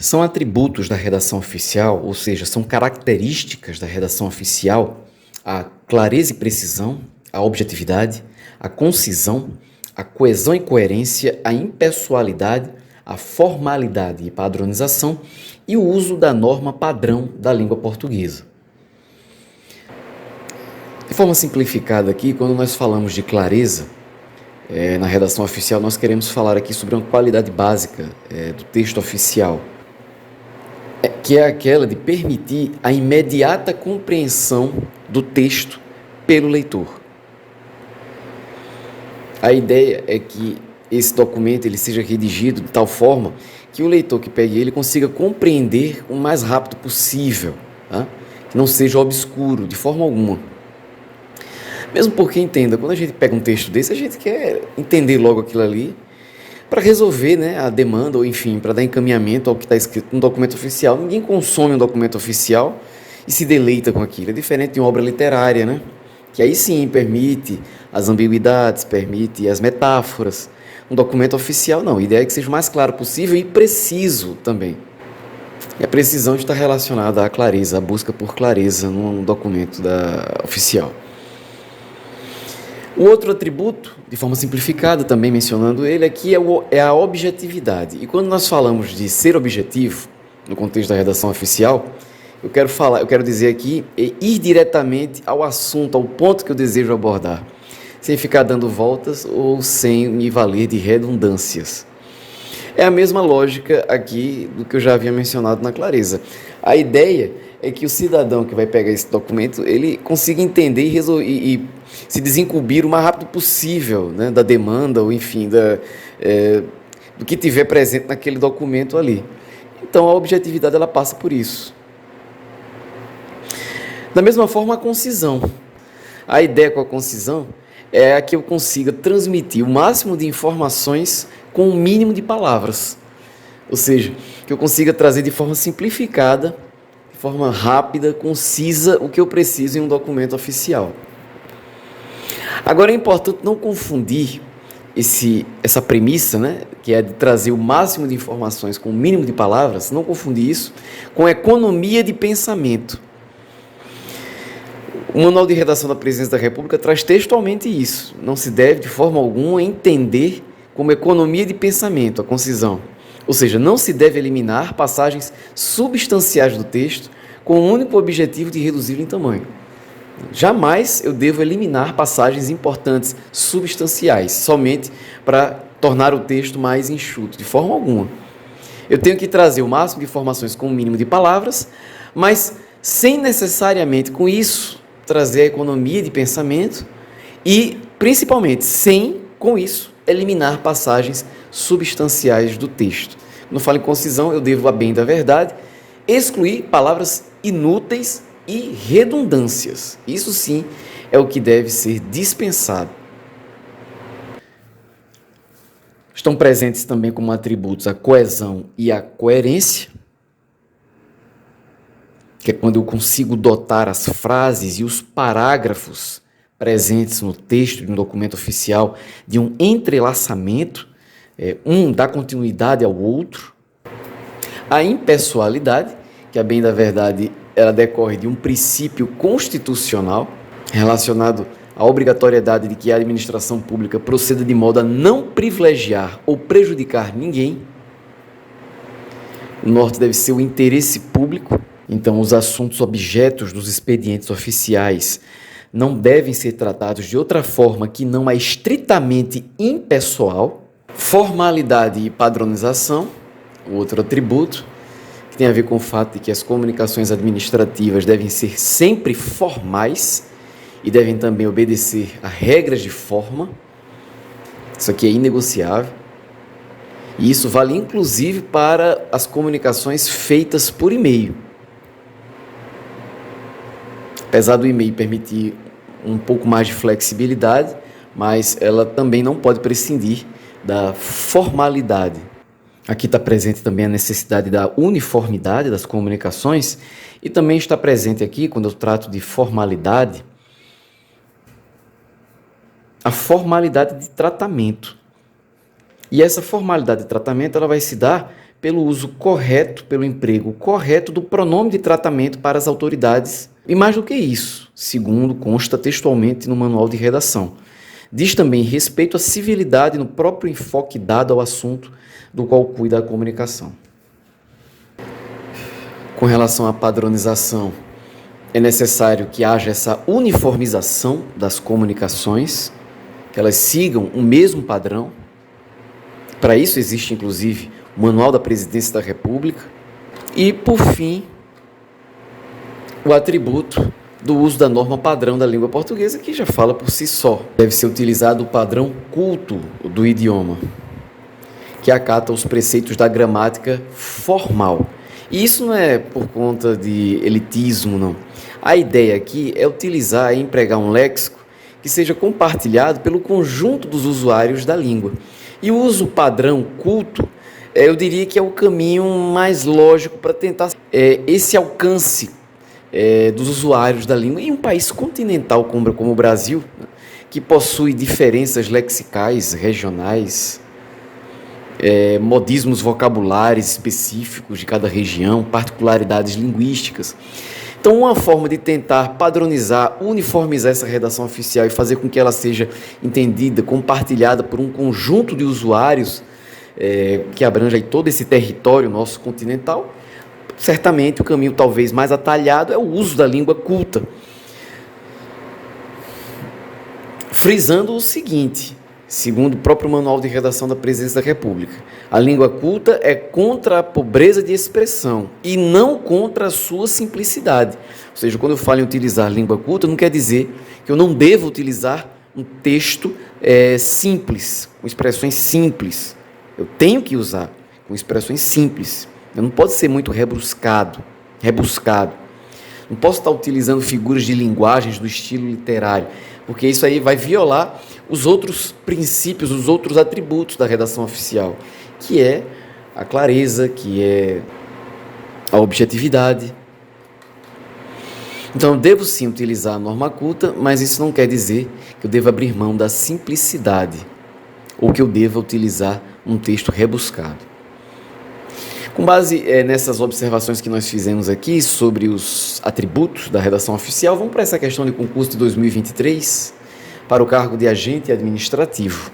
São atributos da redação oficial, ou seja, são características da redação oficial, a clareza e precisão, a objetividade, a concisão, a coesão e coerência, a impessoalidade, a formalidade e padronização e o uso da norma padrão da língua portuguesa. De forma simplificada aqui, quando nós falamos de clareza, na redação oficial, nós queremos falar aqui sobre uma qualidade básica do texto oficial, que é aquela de permitir a imediata compreensão do texto pelo leitor. A ideia é que esse documento ele seja redigido de tal forma que o leitor que pegue ele consiga compreender o mais rápido possível, tá? Que não seja obscuro de forma alguma. Mesmo porque, entenda, quando a gente pega um texto desse, a gente quer entender logo aquilo ali para resolver, né, a demanda, ou enfim, para dar encaminhamento ao que está escrito no documento oficial. Ninguém consome um documento oficial e se deleita com aquilo. É diferente de uma obra literária, né? Que aí sim permite as ambiguidades, permite as metáforas. Um documento oficial, não. A ideia é que seja o mais claro possível e preciso também. E a precisão está relacionada à clareza, à busca por clareza num documento oficial. O outro atributo, de forma simplificada, também mencionando ele, aqui é a objetividade. E quando nós falamos de ser objetivo, no contexto da redação oficial, eu quero dizer aqui, ir diretamente ao assunto, ao ponto que eu desejo abordar, sem ficar dando voltas ou sem me valer de redundâncias. É a mesma lógica aqui do que eu já havia mencionado na clareza. A ideia é que o cidadão que vai pegar esse documento, ele consiga entender e se desincumbir o mais rápido possível, né, da demanda, ou enfim, do que tiver presente naquele documento ali. Então, a objetividade ela passa por isso. Da mesma forma, a concisão. A ideia com a concisão é a que eu consiga transmitir o máximo de informações com o mínimo de palavras. Ou seja, que eu consiga trazer de forma simplificada, de forma rápida, concisa, o que eu preciso em um documento oficial. Agora é importante não confundir essa premissa, né, que é de trazer o máximo de informações com o mínimo de palavras, não confundir isso com economia de pensamento. O Manual de Redação da Presidência da República traz textualmente isso. Não se deve, de forma alguma, entender como economia de pensamento a concisão. Ou seja, não se deve eliminar passagens substanciais do texto com o único objetivo de reduzi-lo em tamanho. Jamais eu devo eliminar passagens importantes, substanciais, somente para tornar o texto mais enxuto, de forma alguma. Eu tenho que trazer o máximo de informações com o mínimo de palavras, mas sem necessariamente com isso trazer a economia de pensamento e, principalmente, sem, com isso, eliminar passagens substanciais do texto. Quando eu falo em concisão, eu devo, a bem da verdade, excluir palavras inúteis e redundâncias. Isso sim é o que deve ser dispensado. Estão presentes também como atributos a coesão e a coerência, que é quando eu consigo dotar as frases e os parágrafos presentes no texto de um documento oficial de um entrelaçamento, um dá continuidade ao outro. A impessoalidade, que a bem da verdade ela decorre de um princípio constitucional relacionado à obrigatoriedade de que a administração pública proceda de modo a não privilegiar ou prejudicar ninguém. O norte deve ser o interesse público. Então, os assuntos objetos dos expedientes oficiais não devem ser tratados de outra forma que não a estritamente impessoal. Formalidade e padronização, o outro atributo, que tem a ver com o fato de que as comunicações administrativas devem ser sempre formais e devem também obedecer a regras de forma. Isso aqui é inegociável. E isso vale inclusive para as comunicações feitas por e-mail. Apesar do e-mail permitir um pouco mais de flexibilidade, mas ela também não pode prescindir da formalidade. Aqui está presente também a necessidade da uniformidade das comunicações e também está presente aqui, quando eu trato de formalidade, a formalidade de tratamento. E essa formalidade de tratamento ela vai se dar pelo uso correto, pelo emprego correto do pronome de tratamento para as autoridades. E mais do que isso, segundo consta textualmente no manual de redação, diz também respeito à civilidade no próprio enfoque dado ao assunto do qual cuida a comunicação. Com relação à padronização, é necessário que haja essa uniformização das comunicações, que elas sigam o mesmo padrão. Para isso existe, inclusive, o Manual da Presidência da República. E, por fim, o atributo do uso da norma padrão da língua portuguesa, que já fala por si só. Deve ser utilizado o padrão culto do idioma, que acata os preceitos da gramática formal. E isso não é por conta de elitismo, não. A ideia aqui é utilizar e empregar um léxico que seja compartilhado pelo conjunto dos usuários da língua. E o uso padrão culto, eu diria que é o caminho mais lógico para tentar esse alcance dos usuários da língua em um país continental como o Brasil, né, que possui diferenças lexicais regionais, modismos vocabulares específicos de cada região, particularidades linguísticas. Então, uma forma de tentar padronizar, uniformizar essa redação oficial e fazer com que ela seja entendida, compartilhada por um conjunto de usuários que abrange aí todo esse território nosso continental, certamente o caminho talvez mais atalhado é o uso da língua culta. Frisando o seguinte, segundo o próprio Manual de Redação da Presidência da República, a língua culta é contra a pobreza de expressão e não contra a sua simplicidade. Ou seja, quando eu falo em utilizar língua culta, não quer dizer que eu não devo utilizar um texto simples, com expressões simples. Eu tenho que usar com expressões simples. Eu não posso ser muito rebuscado. Não posso estar utilizando figuras de linguagens do estilo literário, porque isso aí vai violar os outros princípios, os outros atributos da redação oficial, que é a clareza, que é a objetividade. Então, eu devo sim utilizar a norma culta, mas isso não quer dizer que eu devo abrir mão da simplicidade ou que eu deva utilizar um texto rebuscado. Com base nessas observações que nós fizemos aqui sobre os atributos da redação oficial, vamos para essa questão de concurso de 2023 para o cargo de agente administrativo.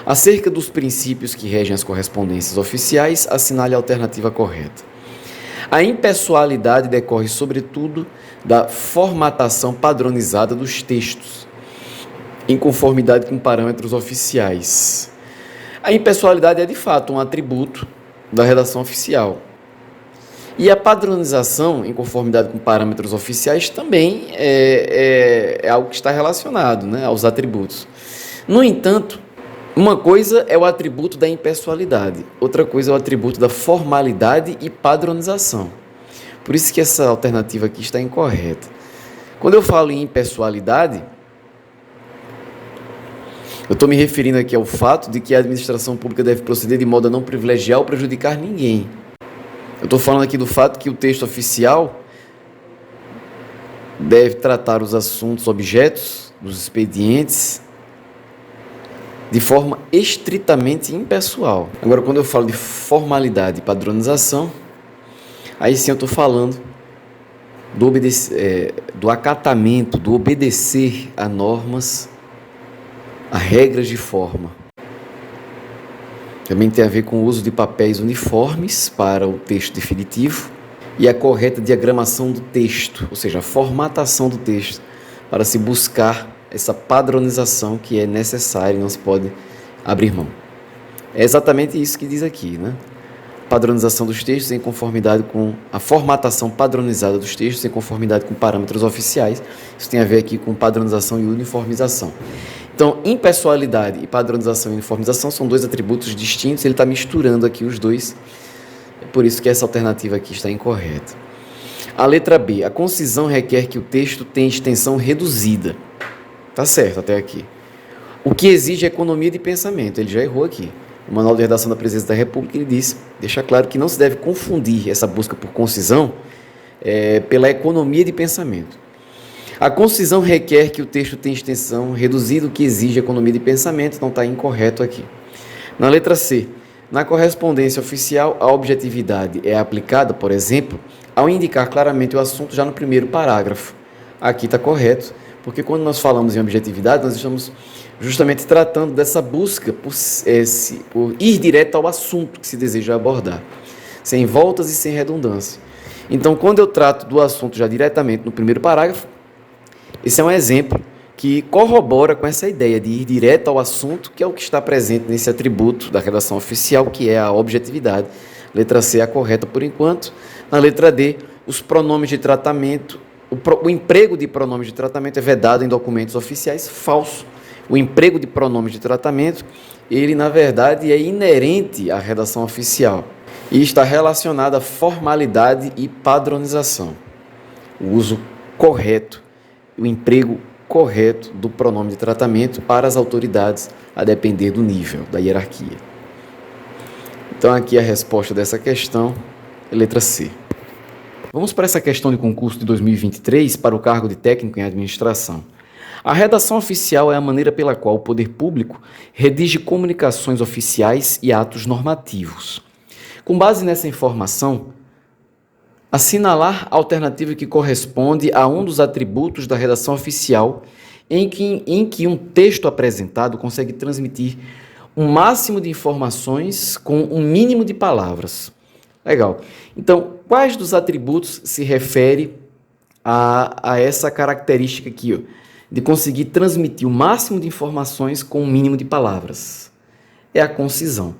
Acerca dos princípios que regem as correspondências oficiais, assinale a alternativa correta. A impessoalidade decorre, sobretudo, da formatação padronizada dos textos, em conformidade com parâmetros oficiais. A impessoalidade é, de fato, um atributo da redação oficial. E a padronização, em conformidade com parâmetros oficiais, também é algo que está relacionado, né, aos atributos. No entanto, uma coisa é o atributo da impessoalidade, outra coisa é o atributo da formalidade e padronização. Por isso que essa alternativa aqui está incorreta. Quando eu falo em impessoalidade, eu estou me referindo aqui ao fato de que a administração pública deve proceder de modo a não privilegiar ou prejudicar ninguém. Eu estou falando aqui do fato que o texto oficial deve tratar os assuntos, objetos dos expedientes de forma estritamente impessoal. Agora, quando eu falo de formalidade e padronização, aí sim eu estou falando do acatamento, do obedecer a normas, a regras de forma. Também tem a ver com o uso de papéis uniformes para o texto definitivo e a correta diagramação do texto, ou seja, a formatação do texto, para se buscar essa padronização que é necessária e não se pode abrir mão. É exatamente isso que diz aqui, né? Padronização dos textos em conformidade com a formatação padronizada dos textos em conformidade com parâmetros oficiais. Isso tem a ver aqui com padronização e uniformização. Então, impessoalidade e padronização e uniformização são dois atributos distintos, ele está misturando aqui os dois, é por isso que essa alternativa aqui está incorreta. A letra B, a concisão requer que o texto tenha extensão reduzida. Tá certo até aqui. O que exige economia de pensamento, ele já errou aqui. O Manual de Redação da Presidência da República, ele deixa claro que não se deve confundir essa busca por concisão pela economia de pensamento. A concisão requer que o texto tenha extensão reduzida, o que exige economia de pensamento, então está incorreto aqui. Na letra C, Na correspondência oficial, a objetividade é aplicada, por exemplo, ao indicar claramente o assunto já no primeiro parágrafo. Aqui está correto, porque quando nós falamos em objetividade, nós estamos justamente tratando dessa busca por ir direto ao assunto que se deseja abordar, sem voltas e sem redundância. Então, quando eu trato do assunto já diretamente no primeiro parágrafo, esse é um exemplo que corrobora com essa ideia de ir direto ao assunto, que é o que está presente nesse atributo da redação oficial, que é a objetividade. Letra C é a correta por enquanto. Na letra D, os pronomes de tratamento, o emprego de pronomes de tratamento é vedado em documentos oficiais, falso. O emprego de pronomes de tratamento, ele na verdade é inerente à redação oficial e está relacionado à formalidade e padronização. O uso correto, o emprego correto do pronome de tratamento para as autoridades, a depender do nível, da hierarquia. Então, aqui a resposta dessa questão é letra C. Vamos para essa questão de concurso de 2023 para o cargo de técnico em administração. A redação oficial é a maneira pela qual o poder público redige comunicações oficiais e atos normativos. Com base nessa informação, assinalar a alternativa que corresponde a um dos atributos da redação oficial em que um texto apresentado consegue transmitir um máximo de informações com um mínimo de palavras. Legal. Então, quais dos atributos se refere a essa característica aqui, ó, de conseguir transmitir o máximo de informações com um mínimo de palavras? É a concisão.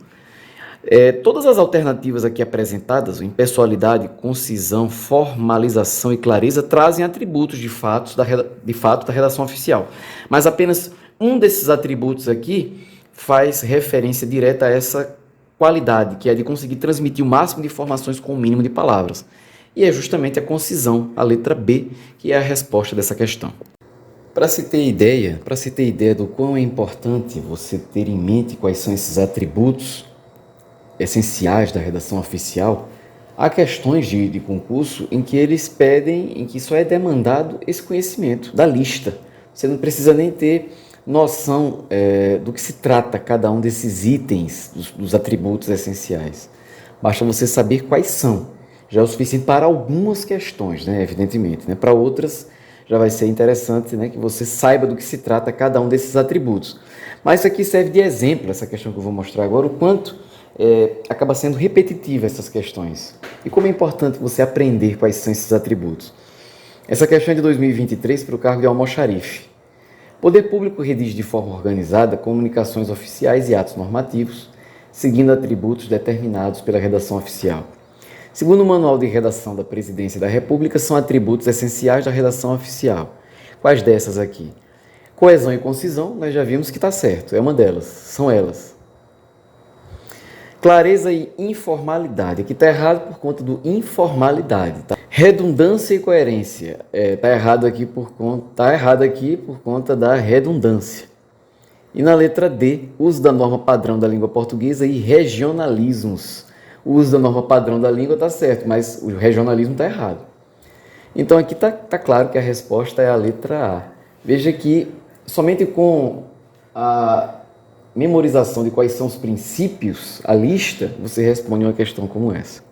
Todas as alternativas aqui apresentadas, impessoalidade, concisão, formalização e clareza, trazem atributos de fato da redação oficial. Mas apenas um desses atributos aqui faz referência direta a essa qualidade, que é de conseguir transmitir o máximo de informações com o mínimo de palavras. E é justamente a concisão, a letra B, que é a resposta dessa questão. Para se ter ideia do quão é importante você ter em mente quais são esses atributos essenciais da redação oficial, há questões de concurso em que eles pedem, em que só é demandado esse conhecimento da lista. Você não precisa nem ter noção do que se trata cada um desses itens, dos atributos essenciais. Basta você saber quais são. Já é o suficiente para algumas questões, né, evidentemente. Né? Para outras, já vai ser interessante, né, que você saiba do que se trata cada um desses atributos. Mas isso aqui serve de exemplo, essa questão que eu vou mostrar agora, o quanto acaba sendo repetitiva essas questões. E como é importante você aprender quais são esses atributos. Essa questão é de 2023 para o cargo de almoxarife. O poder público redige de forma organizada comunicações oficiais e atos normativos, seguindo atributos determinados pela redação oficial. Segundo o Manual de Redação da Presidência da República, são atributos essenciais da redação oficial. Quais dessas aqui? Coesão e concisão, nós já vimos que está certo, é uma delas, são elas. Clareza e informalidade, aqui está errado por conta do informalidade. Tá? Redundância e coerência, está errado aqui por conta da redundância. E na letra D, uso da norma padrão da língua portuguesa e regionalismos. O uso da norma padrão da língua está certo, mas o regionalismo está errado. Então aqui está claro que a resposta é a letra A. Veja que somente com a memorização de quais são os princípios, a lista, você responde uma questão como essa.